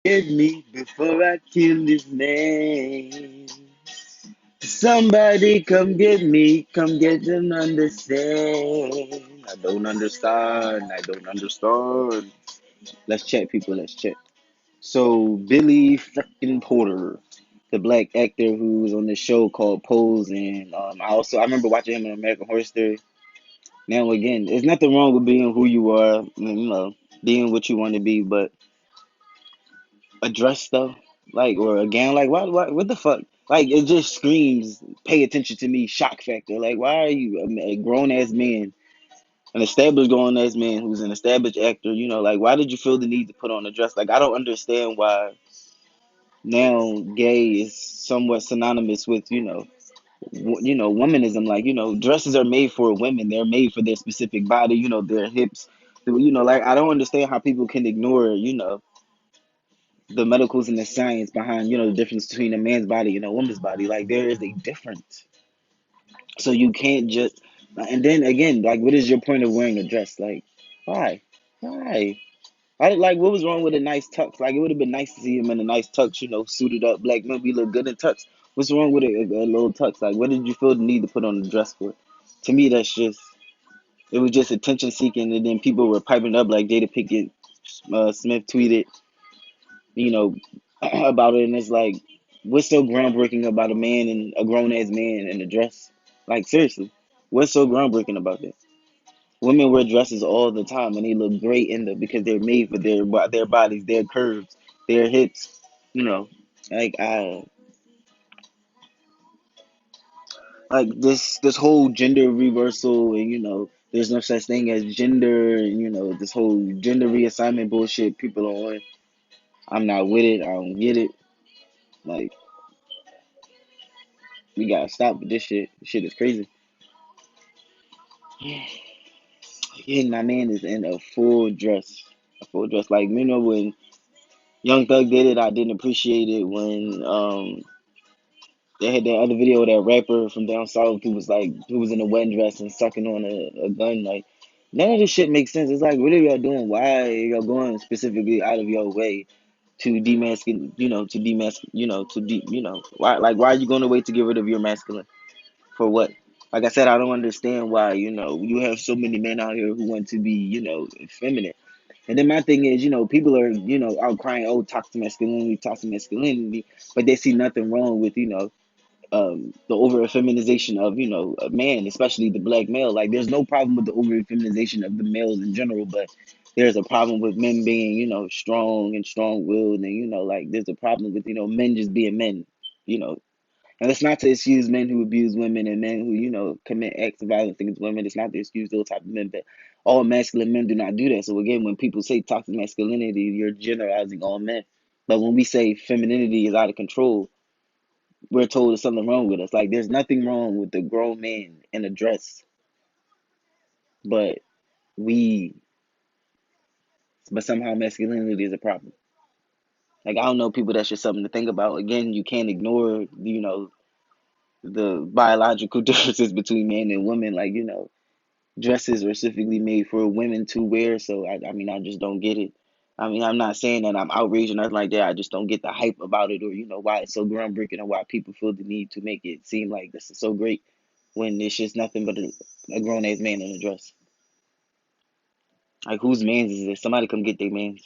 Get me before I kill this man. Somebody come get me, come get them understand. I don't understand. I don't understand. Let's check, people. Let's check. So Billy freaking Porter, the black actor who was on this show called Pose, and I remember watching him in American Horror Story. Now again, there's nothing wrong with being who you are, being what you want to be, but a dress though, like, or a gown, like what the fuck? Like, it just screams, pay attention to me, shock factor. Like, why are you a grown ass man, an established grown ass man who's an established actor? Like, why did you feel the need to put on a dress? Like, I don't understand why now gay is somewhat synonymous with womanism. Like, dresses are made for women. They're made for their specific body. Their hips. Like, I don't understand how people can ignore the medicals and the science behind the difference between a man's body and a woman's body. Like, there is a difference, so you can't just. And then again, like, what is your point of wearing a dress? Like, why? Like, what was wrong with a nice tux? Like, it would have been nice to see him in a nice tux, suited up. Black men, we look good in tux. What's wrong with a little tux? Like, what did you feel the need to put on the dress for? To me, it was just attention seeking, and then people were piping up like Jada Pinkett Smith tweeted, you know, about it, and it's like, what's so groundbreaking about a man and a grown ass man in a dress? Like, seriously, what's so groundbreaking about that? Women wear dresses all the time, and they look great in them because they're made for their bodies, their curves, their hips. You know, like I like this whole gender reversal, and there's no such thing as gender, and this whole gender reassignment bullshit people are on. I'm not with it. I don't get it. Like, we gotta stop with this shit. This shit is crazy. Yeah, my man is in a full dress. A full dress. Like, when Young Thug did it, I didn't appreciate it. When they had that other video of that rapper from down south who was in a wedding dress and sucking on a gun. Like, none of this shit makes sense. It's like, what are y'all doing? Why are y'all going specifically out of your way to demasculate, why are you going away to get rid of your masculine? For what? Like I said, I don't understand why, you have so many men out here who want to be, effeminate. And then my thing is, people are, out crying, oh, toxic masculinity, but they see nothing wrong with, the over effeminization of, a man, especially the black male. Like, there's no problem with the over effeminization of the males in general, but there's a problem with men being, strong and strong willed, and like, there's a problem with, men just being men, you know. And it's not to excuse men who abuse women and men who, commit acts of violence against women. It's not to excuse those type of men, but all masculine men do not do that. So again, when people say toxic masculinity, you're generalizing all men. But when we say femininity is out of control, we're told there's something wrong with us. Like, there's nothing wrong with the grown man in a dress, but we, but somehow masculinity is a problem. Like, I don't know, people, that's just something to think about. Again, you can't ignore, the biological differences between men and women. Like, dresses are specifically made for women to wear. So I mean, I just don't get it. I mean, I'm not saying that I'm outraged or nothing like that. I just don't get the hype about it, or why it's so groundbreaking, and why people feel the need to make it seem like this is so great when it's just nothing but a grown ass man in a dress. Like, whose man's is this? Somebody come get their man's.